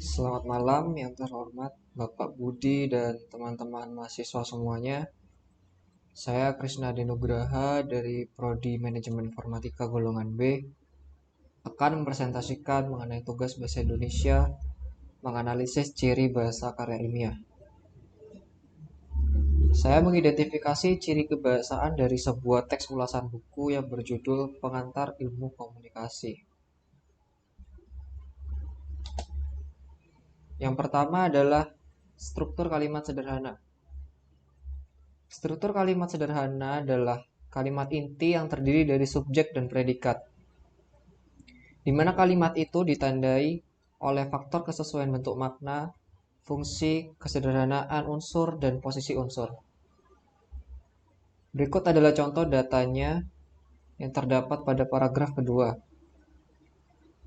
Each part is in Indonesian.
Selamat malam yang terhormat Bapak Budi dan teman-teman mahasiswa semuanya. Saya Krisna Denugraha dari Prodi Manajemen Informatika Golongan B akan mempresentasikan mengenai tugas bahasa Indonesia menganalisis ciri bahasa karya ilmiah. Saya mengidentifikasi ciri kebahasaan dari sebuah teks ulasan buku yang berjudul Pengantar Ilmu Komunikasi. Yang pertama adalah struktur kalimat sederhana. Struktur kalimat sederhana adalah kalimat inti yang terdiri dari subjek dan predikat, di mana kalimat itu ditandai oleh faktor kesesuaian bentuk makna, fungsi, kesederhanaan unsur, dan posisi unsur. Berikut adalah contoh datanya yang terdapat pada paragraf kedua.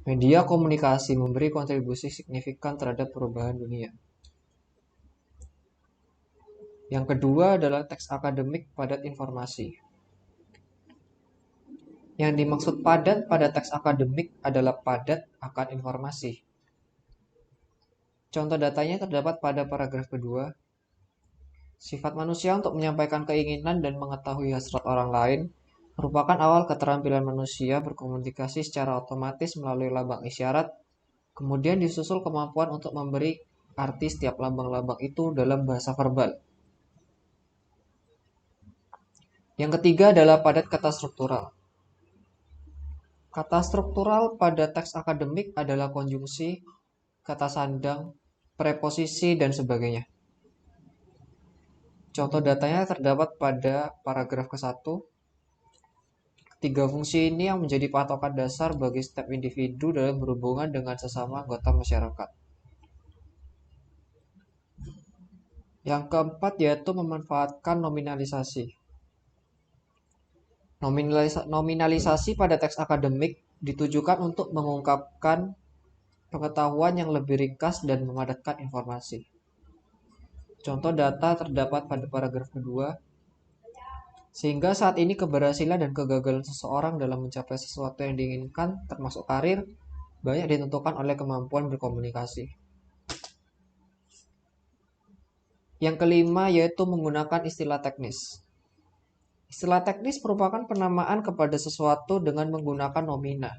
Media komunikasi memberi kontribusi signifikan terhadap perubahan dunia. Yang kedua adalah teks akademik padat informasi. Yang dimaksud padat pada teks akademik adalah padat akan informasi. Contoh datanya terdapat pada paragraf kedua. Sifat manusia untuk menyampaikan keinginan dan mengetahui hasrat orang lain merupakan awal keterampilan manusia berkomunikasi secara otomatis melalui lambang isyarat, kemudian disusul kemampuan untuk memberi arti setiap lambang-lambang itu dalam bahasa verbal. Yang ketiga adalah padat kata struktural. Kata struktural pada teks akademik adalah konjungsi, kata sandang, preposisi, dan sebagainya. Contoh datanya terdapat pada paragraf ke-1. Tiga fungsi ini yang menjadi patokan dasar bagi setiap individu dalam berhubungan dengan sesama anggota masyarakat. Yang keempat yaitu memanfaatkan nominalisasi. Nominalisasi pada teks akademik ditujukan untuk mengungkapkan pengetahuan yang lebih ringkas dan memadatkan informasi. Contoh data terdapat pada paragraf kedua. Sehingga saat ini keberhasilan dan kegagalan seseorang dalam mencapai sesuatu yang diinginkan, termasuk karir, banyak ditentukan oleh kemampuan berkomunikasi. Yang kelima yaitu menggunakan istilah teknis. Istilah teknis merupakan penamaan kepada sesuatu dengan menggunakan nomina.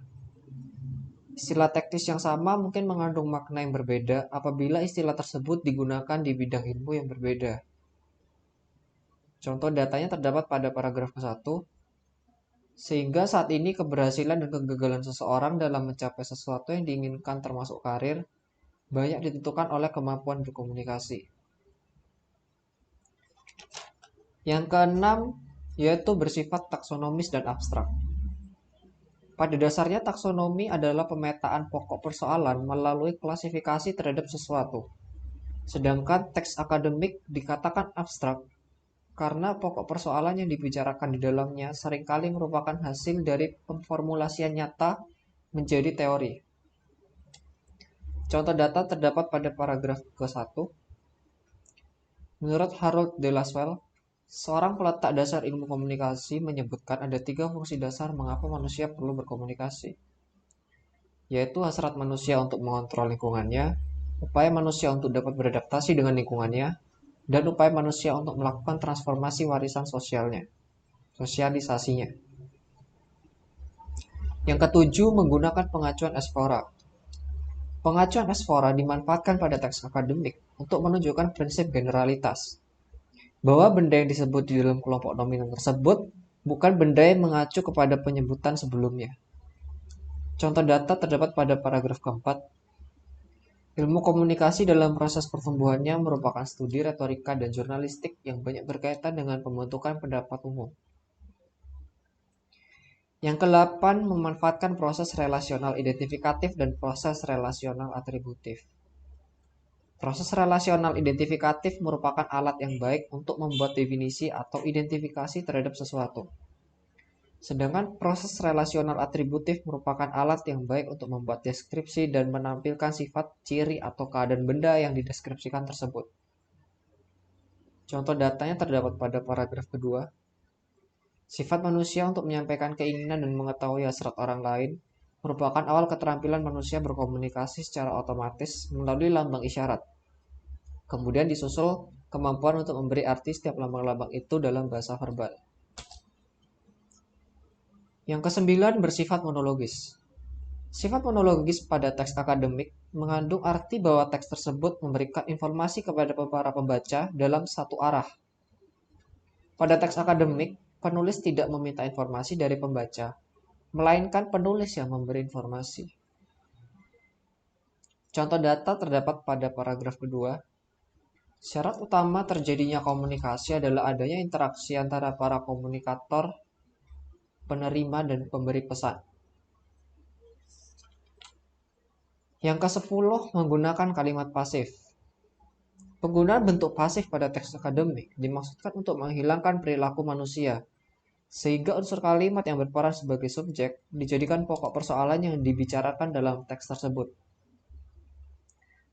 Istilah teknis yang sama mungkin mengandung makna yang berbeda apabila istilah tersebut digunakan di bidang ilmu yang berbeda. Contoh datanya terdapat pada paragraf ke-1. Sehingga saat ini keberhasilan dan kegagalan seseorang dalam mencapai sesuatu yang diinginkan termasuk karir banyak ditentukan oleh kemampuan berkomunikasi. Yang keenam yaitu bersifat taksonomis dan abstrak. Pada dasarnya taksonomi adalah pemetaan pokok persoalan melalui klasifikasi terhadap sesuatu. Sedangkan teks akademik dikatakan abstrak karena pokok persoalan yang dibicarakan di dalamnya seringkali merupakan hasil dari pemformulasian nyata menjadi teori. Contoh data terdapat pada paragraf ke-1. Menurut Harold de Laswell, seorang peletak dasar ilmu komunikasi menyebutkan ada 3 fungsi dasar mengapa manusia perlu berkomunikasi, yaitu hasrat manusia untuk mengontrol lingkungannya, upaya manusia untuk dapat beradaptasi dengan lingkungannya, dan upaya manusia untuk melakukan transformasi warisan sosialisasinya. Yang ketujuh, menggunakan pengacuan esfora. Pengacuan esfora dimanfaatkan pada teks akademik untuk menunjukkan prinsip generalitas, bahwa benda yang disebut di dalam kelompok nominan tersebut bukan benda yang mengacu kepada penyebutan sebelumnya. Contoh data terdapat pada paragraf keempat. Ilmu komunikasi dalam proses pertumbuhannya merupakan studi retorika dan jurnalistik yang banyak berkaitan dengan pembentukan pendapat umum. Yang ke-8, memanfaatkan proses relasional identifikatif dan proses relasional atributif. Proses relasional identifikatif merupakan alat yang baik untuk membuat definisi atau identifikasi terhadap sesuatu. Sedangkan proses relasional atributif merupakan alat yang baik untuk membuat deskripsi dan menampilkan sifat, ciri, atau keadaan benda yang dideskripsikan tersebut. Contoh datanya terdapat pada paragraf kedua. Sifat manusia untuk menyampaikan keinginan dan mengetahui hasrat orang lain merupakan awal keterampilan manusia berkomunikasi secara otomatis melalui lambang isyarat. Kemudian disusul kemampuan untuk memberi arti setiap lambang-lambang itu dalam bahasa verbal. Yang kesembilan bersifat monologis. Sifat monologis pada teks akademik mengandung arti bahwa teks tersebut memberikan informasi kepada para pembaca dalam satu arah. Pada teks akademik, penulis tidak meminta informasi dari pembaca, melainkan penulis yang memberi informasi. Contoh data terdapat pada paragraf kedua. Syarat utama terjadinya komunikasi adalah adanya interaksi antara para komunikator, penerima, dan pemberi pesan. Yang ke-10, menggunakan kalimat pasif. Penggunaan bentuk pasif pada teks akademik dimaksudkan untuk menghilangkan perilaku manusia, sehingga unsur kalimat yang berperan sebagai subjek dijadikan pokok persoalan yang dibicarakan dalam teks tersebut.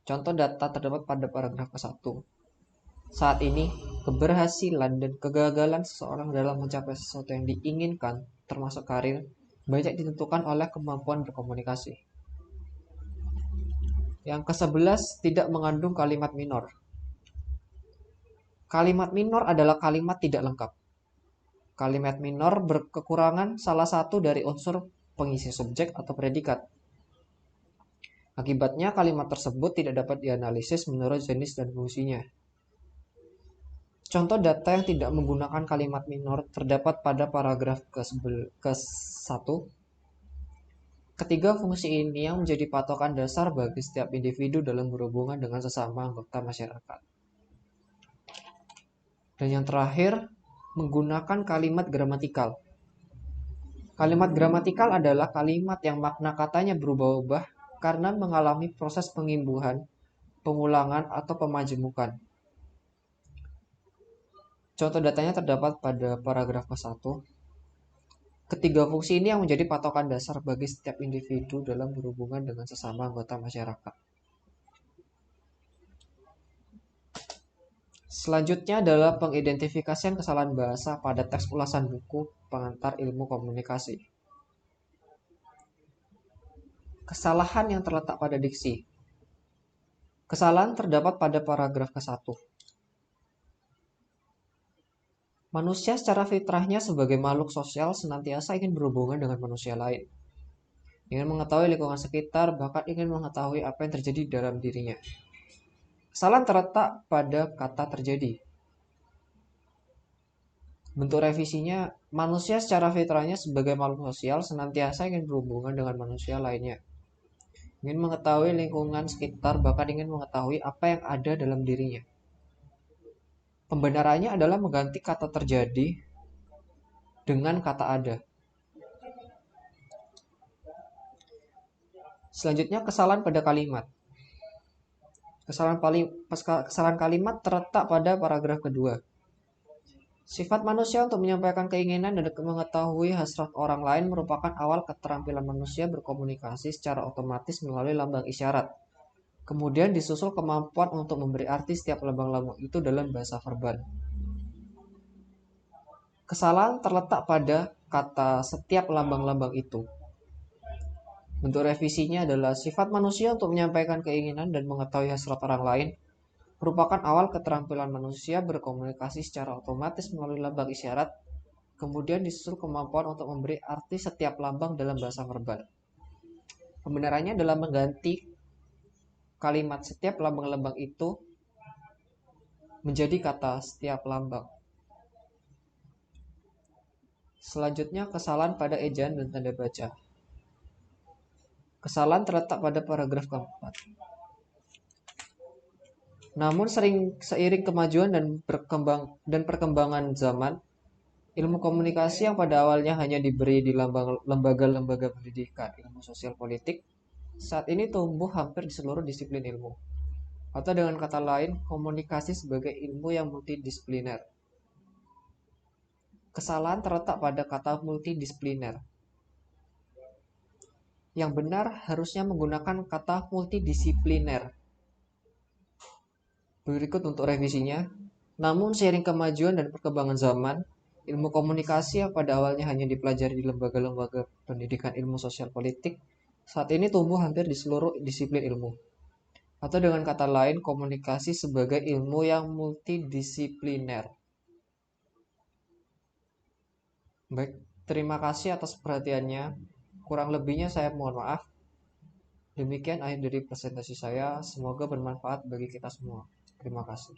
Contoh data terdapat pada paragraf ke-1. Saat ini, keberhasilan dan kegagalan seseorang dalam mencapai sesuatu yang diinginkan, termasuk karir, banyak ditentukan oleh kemampuan berkomunikasi. Yang ke-11, tidak mengandung kalimat minor. Kalimat minor adalah kalimat tidak lengkap. Kalimat minor berkekurangan salah satu dari unsur pengisi subjek atau predikat. Akibatnya, kalimat tersebut tidak dapat dianalisis menurut jenis dan fungsinya. Contoh data yang tidak menggunakan kalimat minor terdapat pada paragraf ke-1. Ketiga fungsi ini yang menjadi patokan dasar bagi setiap individu dalam berhubungan dengan sesama anggota masyarakat. Dan yang terakhir, menggunakan kalimat gramatikal. Kalimat gramatikal adalah kalimat yang makna katanya berubah-ubah karena mengalami proses pengimbuhan, pengulangan, atau pemajemukan. Contoh datanya terdapat pada paragraf ke-1. Ketiga fungsi ini yang menjadi patokan dasar bagi setiap individu dalam berhubungan dengan sesama anggota masyarakat. Selanjutnya adalah pengidentifikasian kesalahan bahasa pada teks ulasan buku pengantar ilmu komunikasi. Kesalahan yang terletak pada diksi. Kesalahan terdapat pada paragraf ke-1. Manusia secara fitrahnya sebagai makhluk sosial senantiasa ingin berhubungan dengan manusia lain. Ingin mengetahui lingkungan sekitar, bahkan ingin mengetahui apa yang terjadi dalam dirinya. Kesalahan terletak pada kata terjadi. Bentuk revisinya, manusia secara fitrahnya sebagai makhluk sosial senantiasa ingin berhubungan dengan manusia lainnya. Ingin mengetahui lingkungan sekitar, bahkan ingin mengetahui apa yang ada dalam dirinya. Pembenarannya adalah mengganti kata terjadi dengan kata ada. Selanjutnya, kesalahan pada kalimat. Kesalahan kalimat terletak pada paragraf kedua. Sifat manusia untuk menyampaikan keinginan dan mengetahui hasrat orang lain merupakan awal keterampilan manusia berkomunikasi secara otomatis melalui lambang isyarat. Kemudian disusul kemampuan untuk memberi arti setiap lambang-lambang itu dalam bahasa verbal. Kesalahan terletak pada kata setiap lambang-lambang itu. Bentuk revisinya adalah sifat manusia untuk menyampaikan keinginan dan mengetahui hasrat orang lain merupakan awal keterampilan manusia berkomunikasi secara otomatis melalui lambang isyarat, kemudian disusul kemampuan untuk memberi arti setiap lambang dalam bahasa verbal. Pembenarannya adalah mengganti kalimat setiap lambang-lambang itu menjadi kata setiap lambang. Selanjutnya, kesalahan pada ejaan dan tanda baca. Kesalahan terletak pada paragraf keempat. Namun seiring kemajuan dan perkembangan zaman, ilmu komunikasi yang pada awalnya hanya diberi di lembaga-lembaga pendidikan ilmu sosial politik, saat ini tumbuh hampir di seluruh disiplin ilmu. Atau dengan kata lain, komunikasi sebagai ilmu yang multidisipliner. Kesalahan terletak pada kata multidisipliner. Yang benar harusnya menggunakan kata multidisipliner. Berikut untuk revisinya. Namun seiring kemajuan dan perkembangan zaman, ilmu komunikasi yang pada awalnya hanya dipelajari di lembaga-lembaga pendidikan ilmu sosial politik, saat ini tumbuh hampir di seluruh disiplin ilmu. Atau dengan kata lain, komunikasi sebagai ilmu yang multidisipliner. Baik, terima kasih atas perhatiannya. Kurang lebihnya saya mohon maaf. Demikian akhir dari presentasi saya. Semoga bermanfaat bagi kita semua. Terima kasih.